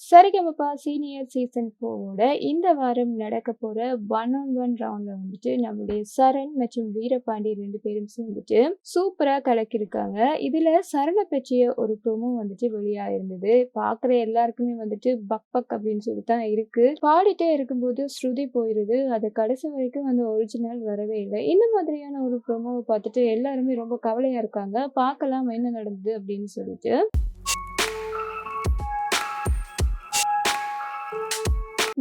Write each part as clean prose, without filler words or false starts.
Sa Re Ga Ma Pa senior season 4ஓட இந்த வாரம் நடக்க போற 1-on-1 ரவுண்ட்ல வந்துட்டு நம்முடைய சரண் மற்றும் வீரபாண்டி 2 பேரும் சேர்ந்துட்டு சூப்பரா கலக்கியிருக்காங்க. இதுல சரண பற்றிய ஒரு ப்ரோமோ வந்துட்டு வெளியாயிருந்தது. பார்க்குற எல்லாருக்குமே வந்துட்டு பக் பக் அப்படின்னு சொல்லி தான் இருக்கு. பாடிட்டே இருக்கும்போது ஸ்ருதி போயிருது. அது கடைசி வரைக்கும் அந்த ஒரிஜினல் வரவே இல்லை. இந்த மாதிரியான ஒரு ப்ரோமோவை பார்த்துட்டு எல்லாருமே ரொம்ப கவலையா இருக்காங்க. பார்க்கலாம் என்ன நடந்தது அப்படின்னு சொல்லிட்டு.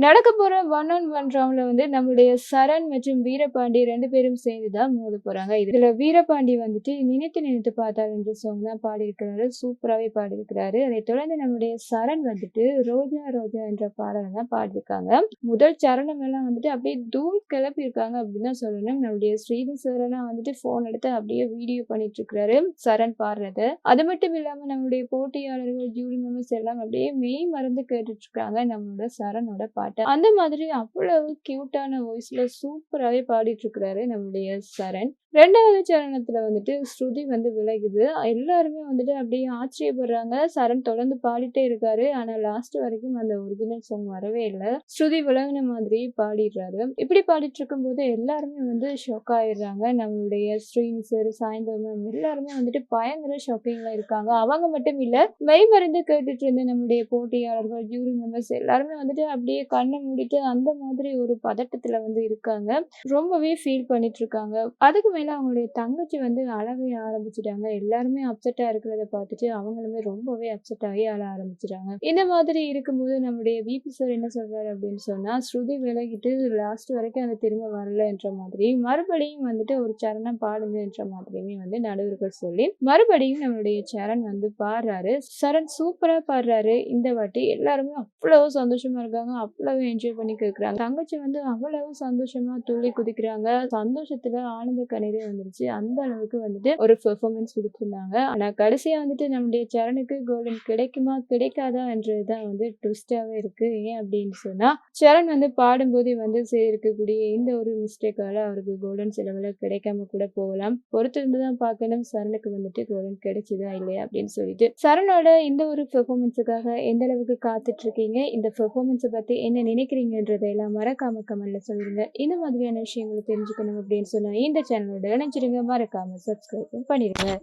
நடக்க போற 1-on-1 ரவுண்ட்ல வந்து நம்மளுடைய சரண் மற்றும் வீரபாண்டி 2 பேரும் சேர்ந்து தான் மோத போறாங்க. இதுல வீரபாண்டி வந்துட்டு நினைத்து நினைத்து பார்த்தால் என்ற சாங் தான் பாடியிருக்கிறாரு. சூப்பராவே பாடியிருக்கிறாரு. அதைத் தொடர்ந்து நம்முடைய சரண் வந்துட்டு ரோஜா ரோஜா என்ற பாடலை தான் பாடியிருக்காங்க. முதல் சரணம் எல்லாம் வந்துட்டு அப்படியே தூள் கிளப்பியிருக்காங்க அப்படின்னு தான் சொல்லணும். நம்முடைய ஸ்ரீதர் சார் எல்லாம் வந்துட்டு போன் எடுத்து அப்படியே வீடியோ பண்ணிட்டு இருக்கிறாரு சரண் பாடுறத. அது மட்டும் இல்லாம நம்மளுடைய போட்டியாளர்கள் ஜூரி மெம்பர்ஸ் எல்லாம் அப்படியே மெய் மறந்து கேட்டுட்டு இருக்காங்க நம்மளோட சரணோட பாட்டு. அந்த மாதிரி அவ்வளவு கியூட்டான வாய்ஸ்ல சூப்பராவே பாடிட்டு இருக்கிறாரு நம்முடைய சரண். 2வது சரணத்துல வந்துட்டு ஸ்ருதி வந்து விலகுது. எல்லாருமே வந்துட்டு அப்படியே ஆச்சரியப்படுறாங்க. சரண் தொடர்ந்து பாடிட்டே இருக்காரு. ஆனா லாஸ்ட் வரைக்கும் அந்த ஒரிஜினல் சாங் வரவே இல்லை. ஸ்ருதி விலகுன மாதிரி பாடிடுறாரு. இப்படி பாடிட்டு இருக்கும்போது எல்லாருமே வந்து ஷாக் ஆயிடுறாங்க. நம்மளுடைய ஸ்ரீனி சார், சாய்ந்தரம் மேம் எல்லாருமே வந்துட்டு பயங்கர ஷாக்கிங்ல இருக்காங்க. அவங்க மட்டும் இல்ல, மெய் மறந்து கேட்டுட்டு இருந்த நம்முடைய போட்டியாளர்கள், ஜூரி மெம்பர்ஸ் எல்லாருமே வந்துட்டு அப்படியே கண்ணை மூடிட்டு அந்த மாதிரி ஒரு பதட்டத்துல வந்து இருக்காங்க. ரொம்பவே ஃபீல் பண்ணிட்டு இருக்காங்க. அதுக்கு மேல அவங்களுடைய தங்கச்சி வந்து அழவே ஆரம்பிச்சுட்டாங்க. எல்லாருமே அப்செட்டா இருக்கிறத பார்த்துட்டு அவங்களுமே ரொம்பவே அப்செட் ஆகி அழ ஆரம்பிச்சிட்டாங்க. இந்த மாதிரி இருக்கும்போது நம்முடைய விபி சார் என்ன சொல்றாரு அப்படின்னு சொன்னா, ஸ்ருதி விலகிட்டு லாஸ்ட் வரைக்கும் அது திரும்ப வரலன்ற மாதிரி மறுபடியும் வந்துட்டு ஒரு சரணம் பாடுங்கன்ற மாதிரியுமே வந்து நடுவர்கள் சொல்லி மறுபடியும் நம்மளுடைய சரண் வந்து பாடுறாரு. சரண் சூப்பரா பாடுறாரு. இந்த வாட்டி எல்லாருமே அவ்வளவு சந்தோஷமா இருக்காங்க. அவ்வளவு என்ஜாய் பண்ணி கேட்கறாங்க. தங்கச்சி வந்து அவ்வளவு சந்தோஷமா துள்ளி குதிக்கிறாங்க. சந்தோஷத்துல ஆனந்த கண்ணீரே வந்துருச்சு. அந்த அளவுக்கு வந்துட்டு ஒரு பெர்ஃபார்மன்ஸ் கொடுத்திருந்தாங்க. ஆனா கடைசியா வந்துட்டு நம்முடைய சரணுக்கு கோல்டன் கிடைக்குமா கிடைக்காதா என்றதுதான் வந்து ட்விஸ்டாவே இருக்கு. ஏன் அப்படின்னு சொன்னா, சரண் வந்து பாடும்போது வந்து இருக்கக்கூடிய இந்த ஒரு மிஸ்டேக்கால அவருக்கு கோல்டன் சிலவுல கிடைக்காம கூட போகலாம். பொறுத்திருந்து தான் பார்க்கணும் சரணுக்கு வந்துட்டு கோல்டன் கிடைச்சதா இல்லையா அப்படின்னு சொல்லிட்டு. சரணோட இந்த ஒரு பெர்ஃபார்மன்ஸுக்காக எந்த அளவுக்கு காத்துட்டு இருக்கீங்க? இந்த பெர்ஃபார்மன்ஸை பத்தி என்ன நினைக்கிறீங்கன்றதை எல்லாம் மறக்காம கமெண்ட்ல சொல்லுங்க. இந்த மாதிரியான விஷயங்களை தெரிஞ்சுக்கணும் அப்படின்னு சொன்னா இந்த சேனலோட இணைஞ்சிருங்க. மறக்காம சப்ஸ்கிரைப் பண்ணிடுங்க.